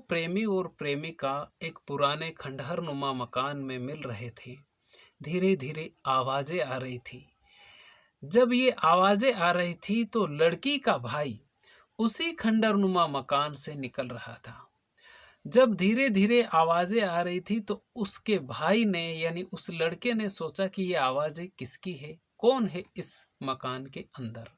प्रेमी और प्रेमिका एक पुराने खंडहर नुमा मकान में मिल रहे थे, धीरे धीरे आवाजें आ रही थी। जब ये आवाजें आ रही थी तो लड़की का भाई उसी खंडहर नुमा मकान से निकल रहा था। जब धीरे धीरे आवाजें आ रही थी तो उसके भाई ने यानी उस लड़के ने सोचा कि ये आवाजें किसकी है, कौन है इस मकान के अंदर।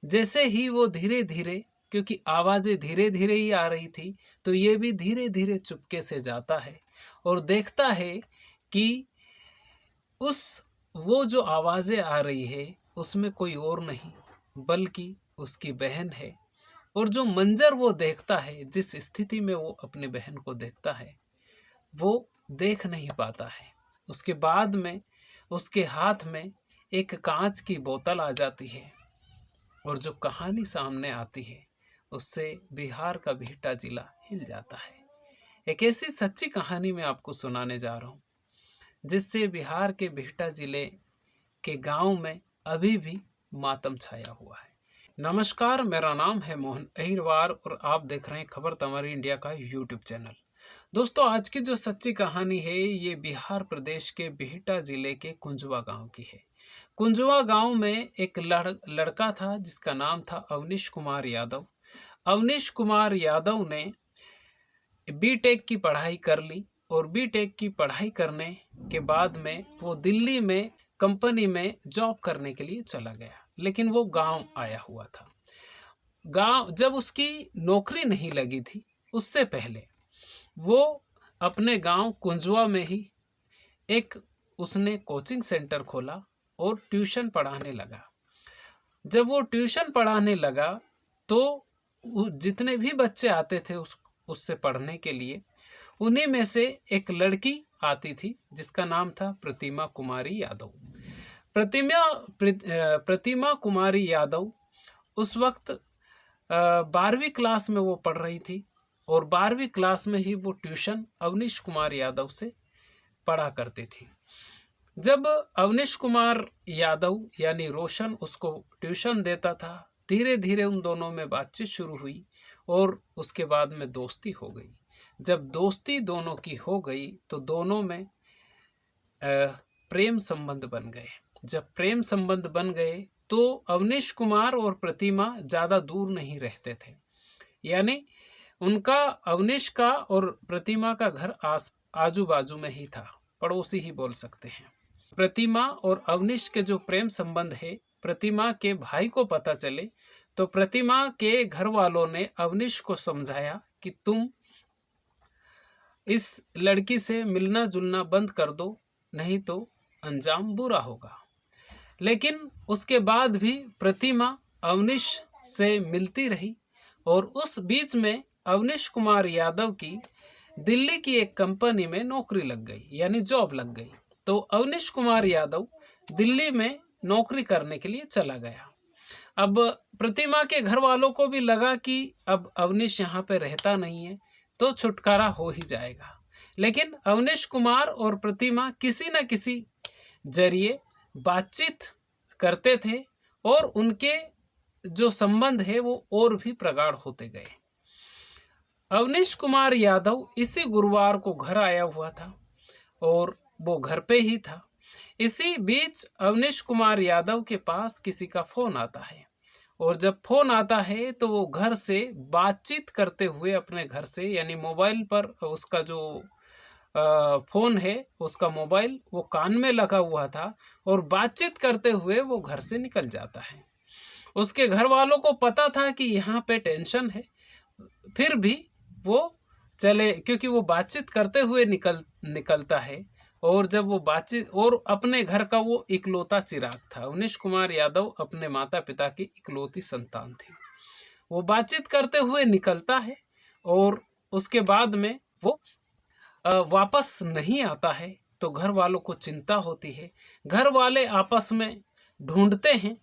जैसे ही वो धीरे धीरे, क्योंकि आवाजें धीरे धीरे ही आ रही थी, तो ये भी धीरे धीरे चुपके से जाता है और देखता है कि उस वो जो आवाजें आ रही है उसमें कोई और नहीं बल्कि उसकी बहन है। और जो मंजर वो देखता है, जिस स्थिति में वो अपनी बहन को देखता है, वो देख नहीं पाता है। उसके बाद में उसके हाथ में एक कांच की बोतल आ जाती है और जो कहानी सामने आती है उससे बिहार का बिहटा जिला हिल जाता है। एक ऐसी सच्ची कहानी मैं आपको सुनाने जा रहा हूँ जिससे बिहार के बिहटा जिले के गांव में अभी भी मातम छाया हुआ है। नमस्कार, मेरा नाम है मोहन अहिरवार और आप देख रहे हैं खबर तमारी इंडिया का यूट्यूब चैनल। दोस्तों, आज की जो सच्ची कहानी है ये बिहार प्रदेश के बिहटा जिले के कुंजवा गांव की है। कुंजवा गांव में एक लड़का था जिसका नाम था अवनीश कुमार यादव। अवनीश कुमार यादव ने बीटेक की पढ़ाई कर ली और बीटेक की पढ़ाई करने के बाद में वो दिल्ली में कंपनी में जॉब करने के लिए चला गया, लेकिन वो गांव आया हुआ था। गांव जब उसकी नौकरी नहीं लगी थी उससे पहले वो अपने गांव कुंजवा में ही एक उसने कोचिंग सेंटर खोला और ट्यूशन पढ़ाने लगा। जब वो ट्यूशन पढ़ाने लगा तो जितने भी बच्चे आते थे उससे पढ़ने के लिए, उन्हीं में से एक लड़की आती थी जिसका नाम था प्रतिमा कुमारी यादव। प्रतिमा कुमारी यादव उस वक्त 12वीं क्लास में वो पढ़ रही थी और 12वीं क्लास में ही वो ट्यूशन अवनीश कुमार यादव से पढ़ा करती थी। जब अवनीश कुमार यादव यानी रोशन उसको ट्यूशन देता था, धीरे धीरे उन दोनों में बातचीत शुरू हुई और उसके बाद में दोस्ती हो गई। जब दोस्ती दोनों की हो गई तो दोनों में प्रेम संबंध बन गए। जब प्रेम संबंध बन गए तो अवनीश कुमार और प्रतिमा ज़्यादा दूर नहीं रहते थे, यानी उनका अवनीश का और प्रतिमा का घर आजू बाजू में ही था, पड़ोसी ही बोल सकते हैं। प्रतिमा और अवनीश के जो प्रेम संबंध है प्रतिमा के भाई को पता चले तो प्रतिमा के घर वालों ने अवनीश को समझाया कि तुम इस लड़की से मिलना जुलना बंद कर दो, नहीं तो अंजाम बुरा होगा। लेकिन उसके बाद भी प्रतिमा अवनीश से मिलती रही और उस बीच में अवनीश कुमार यादव की दिल्ली की एक कंपनी में नौकरी लग गई, यानी जॉब लग गई। तो अवनीश कुमार यादव दिल्ली में नौकरी करने के लिए चला गया। अब प्रतिमा के घर वालों को भी लगा कि अब अवनीश यहाँ पे रहता नहीं है तो छुटकारा हो ही जाएगा। लेकिन अवनीश कुमार और प्रतिमा किसी न किसी जरिए बातचीत करते थे और उनके जो संबंध है वो और भी प्रगाढ़ होते गए। अवनीश कुमार यादव इसी गुरुवार को घर आया हुआ था और वो घर पे ही था। इसी बीच अवनीश कुमार यादव के पास किसी का फोन आता है और जब फोन आता है तो वो घर से बातचीत करते हुए अपने घर से, यानी मोबाइल पर उसका जो फोन है उसका मोबाइल वो कान में लगा हुआ था और बातचीत करते हुए वो घर से निकल जाता है। उसके घर वालों को पता था कि यहाँ पे टेंशन है, फिर भी वो चले, क्योंकि वो बातचीत करते हुए निकलता है। और जब वो बातचीत, और अपने घर का वो इकलौता चिराग था, अवनीश कुमार यादव अपने माता पिता की इकलौती संतान थी। वो बातचीत करते हुए निकलता है और उसके बाद में वो वापस नहीं आता है तो घर वालों को चिंता होती है। घर वाले आपस में ढूंढते हैं,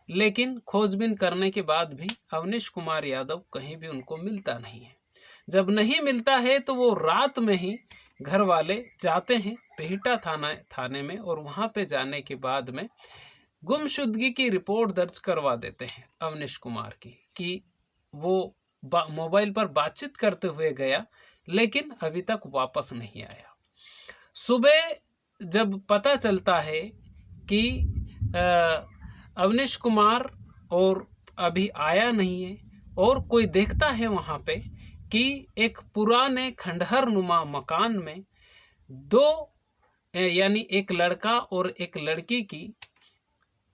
लेकिन खोजबीन करने के बाद भी अवनीश कुमार यादव कहीं भी उनको मिलता नहीं है। जब नहीं मिलता है तो वो रात में ही घर वाले जाते हैं बिहटा थाने में और वहाँ पे जाने के बाद में गुमशुदगी की रिपोर्ट दर्ज करवा देते हैं अवनीश कुमार की, कि वो मोबाइल पर बातचीत करते हुए गया लेकिन अभी तक वापस नहीं आया। सुबह जब पता चलता है कि अवनीश कुमार और अभी आया नहीं है, और कोई देखता है वहाँ पे कि एक पुराने खंडहर नुमा मकान में दो यानी एक लड़का और एक लड़की की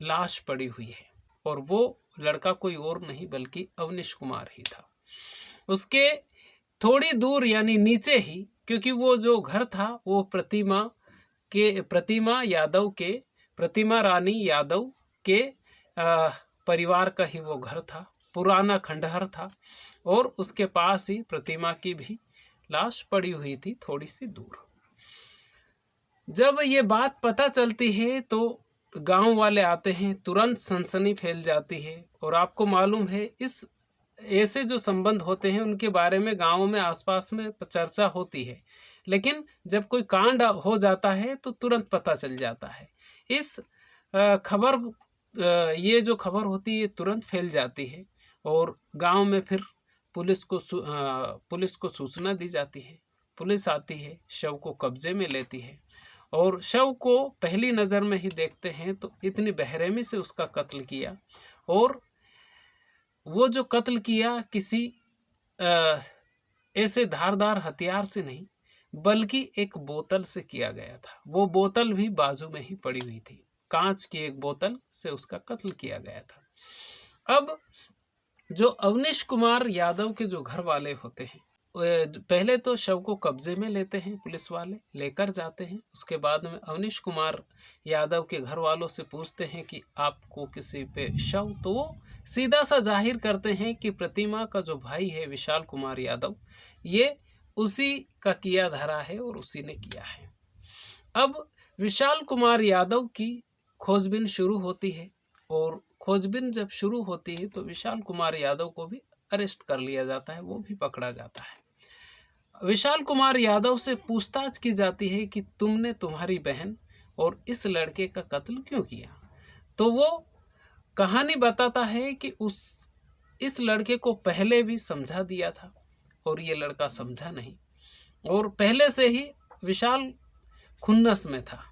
लाश पड़ी हुई है, और वो लड़का कोई और नहीं बल्कि अवनीश कुमार ही था। उसके थोड़ी दूर यानी नीचे ही, क्योंकि वो जो घर था वो प्रतिमा रानी यादव के परिवार का ही वो घर था, पुराना खंडहर था, और उसके पास ही प्रतिमा की भी लाश पड़ी हुई थी थोड़ी सी दूर। जब ये बात पता चलती है तो गांव वाले आते हैं, तुरंत सनसनी फैल जाती है। और आपको मालूम है इस ऐसे जो संबंध होते हैं उनके बारे में गांव में आसपास में चर्चा होती है, लेकिन जब कोई कांड हो जाता है तो तुरंत पता चल जाता है। इस ये जो खबर होती है तुरंत फैल जाती है, और गांव में फिर पुलिस को सूचना दी जाती है। पुलिस आती है, शव को कब्जे में लेती है, और शव को पहली नज़र में ही देखते हैं तो इतनी बेरहमी से उसका कत्ल किया। और वो जो कत्ल किया किसी ऐसे धारदार हथियार से नहीं बल्कि एक बोतल से किया गया था। वो बोतल भी बाजू में ही पड़ी हुई थी, कांच की एक बोतल से उसका कत्ल किया गया था। अब जो अवनीश कुमार यादव के जो घर वाले होते हैं, पहले तो शव को कब्जे में लेते हैं, पुलिस वाले लेकर जाते हैं। उसके बाद में अवनीश कुमार यादव के घर वालों से पूछते हैं कि आपको किसी पे शव, तो वो सीधा सा जाहिर करते हैं कि प्रतिमा का जो भाई है विशाल कुमार यादव, ये उसी का किया धरा है और उसी ने किया है। अब विशाल कुमार यादव की खोजबीन शुरू होती है, और खोजबीन जब शुरू होती है तो विशाल कुमार यादव को भी अरेस्ट कर लिया जाता है, वो भी पकड़ा जाता है। विशाल कुमार यादव से पूछताछ की जाती है कि तुमने तुम्हारी बहन और इस लड़के का कत्ल क्यों किया। तो वो कहानी बताता है कि इस लड़के को पहले भी समझा दिया था और ये लड़का समझा नहीं, और पहले से ही विशाल खुन्नस में था।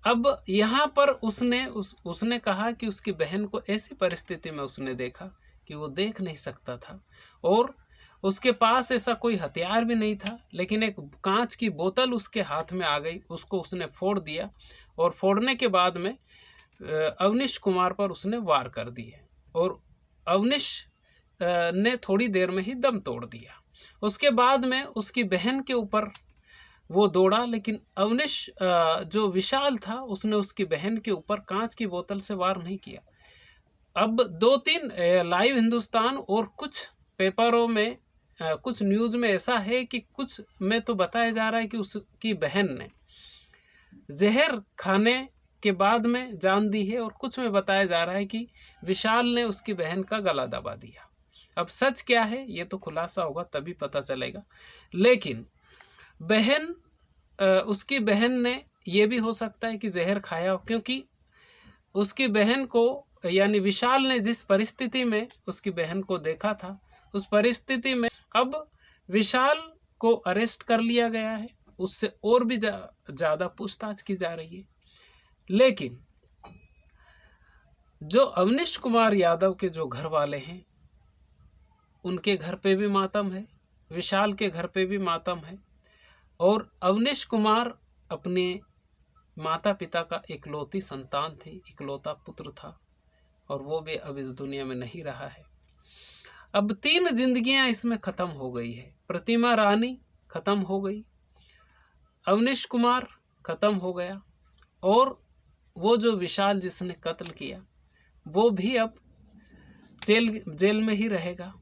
अब यहाँ पर उसने कहा कि उसकी बहन को ऐसी परिस्थिति में उसने देखा कि वो देख नहीं सकता था, और उसके पास ऐसा कोई हथियार भी नहीं था, लेकिन एक कांच की बोतल उसके हाथ में आ गई, उसको उसने फोड़ दिया, और फोड़ने के बाद में अवनीश कुमार पर उसने वार कर दिए, और अवनीश ने थोड़ी देर में ही दम तोड़ दिया। उसके बाद में उसकी बहन के ऊपर वो दौड़ा, लेकिन अवनीश जो विशाल था उसने उसकी बहन के ऊपर कांच की बोतल से वार नहीं किया। अब 2-3 लाइव हिंदुस्तान और कुछ पेपरों में कुछ न्यूज़ में ऐसा है कि कुछ में तो बताया जा रहा है कि उसकी बहन ने जहर खाने के बाद में जान दी है, और कुछ में बताया जा रहा है कि विशाल ने उसकी बहन का गला दबा दिया। अब सच क्या है ये तो खुलासा होगा तभी पता चलेगा, लेकिन उसकी बहन ने ये भी हो सकता है कि जहर खाया हो, क्योंकि उसकी बहन को यानी विशाल ने जिस परिस्थिति में उसकी बहन को देखा था उस परिस्थिति में अब विशाल को अरेस्ट कर लिया गया है, उससे और भी ज़्यादा पूछताछ की जा रही है। लेकिन जो अवनीश कुमार यादव के जो घर वाले हैं उनके घर पे भी मातम है, विशाल के घर पे भी मातम है, और अवनीश कुमार अपने माता पिता का इकलौती संतान थी, इकलौता पुत्र था, और वो भी अब इस दुनिया में नहीं रहा है। अब 3 जिंदगियां इसमें ख़त्म हो गई है। प्रतिमा रानी ख़त्म हो गई, अवनीश कुमार ख़त्म हो गया, और वो जो विशाल जिसने कत्ल किया वो भी अब जेल में ही रहेगा,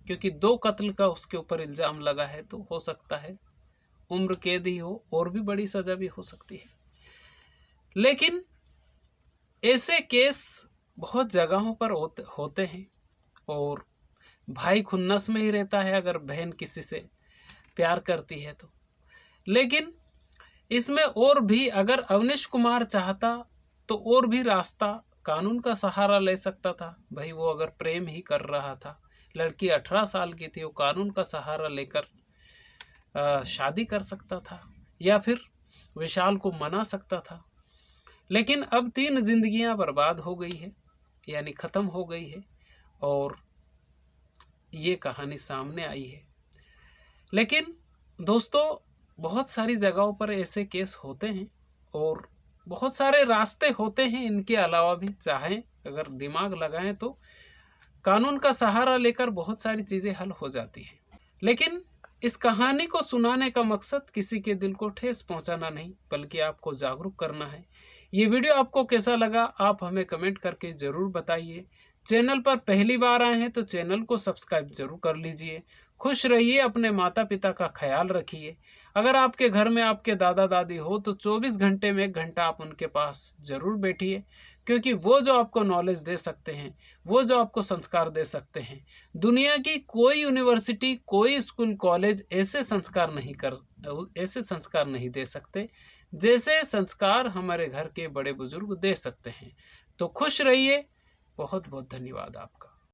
क्योंकि 2 कत्ल का उसके ऊपर इल्ज़ाम लगा है, तो हो सकता है उम्र कैद ही हो और भी बड़ी सज़ा भी हो सकती है। लेकिन ऐसे केस बहुत जगहों पर होते हैं, और भाई खुन्नस में ही रहता है अगर बहन किसी से प्यार करती है तो। लेकिन इसमें और भी अगर अवनीश कुमार चाहता तो और भी रास्ता कानून का सहारा ले सकता था। भाई वो अगर प्रेम ही कर रहा था, लड़की 18 साल की थी, वो कानून का सहारा लेकर शादी कर सकता था या फिर विशाल को मना सकता था। लेकिन अब 3 जिंदगियां बर्बाद हो गई है, यानी ख़त्म हो गई है, और ये कहानी सामने आई है। लेकिन दोस्तों, बहुत सारी जगहों पर ऐसे केस होते हैं और बहुत सारे रास्ते होते हैं इनके अलावा भी। चाहें अगर दिमाग लगाएं तो कानून का सहारा लेकर बहुत सारी चीज़ें हल हो जाती हैं। लेकिन इस कहानी को सुनाने का मकसद किसी के दिल को ठेस पहुंचाना नहीं, बल्कि आपको जागरूक करना है। ये वीडियो आपको कैसा लगा आप हमें कमेंट करके ज़रूर बताइए। चैनल पर पहली बार आए हैं तो चैनल को सब्सक्राइब जरूर कर लीजिए। खुश रहिए, अपने माता पिता का ख्याल रखिए। अगर आपके घर में आपके दादा दादी हो तो 24 घंटे में 1 घंटा आप उनके पास ज़रूर बैठिए, क्योंकि वो जो आपको नॉलेज दे सकते हैं, वो जो आपको संस्कार दे सकते हैं, दुनिया की कोई यूनिवर्सिटी, कोई स्कूल, कॉलेज ऐसे संस्कार नहीं दे सकते जैसे संस्कार हमारे घर के बड़े बुजुर्ग दे सकते हैं। तो खुश रहिए। बहुत बहुत धन्यवाद आपका।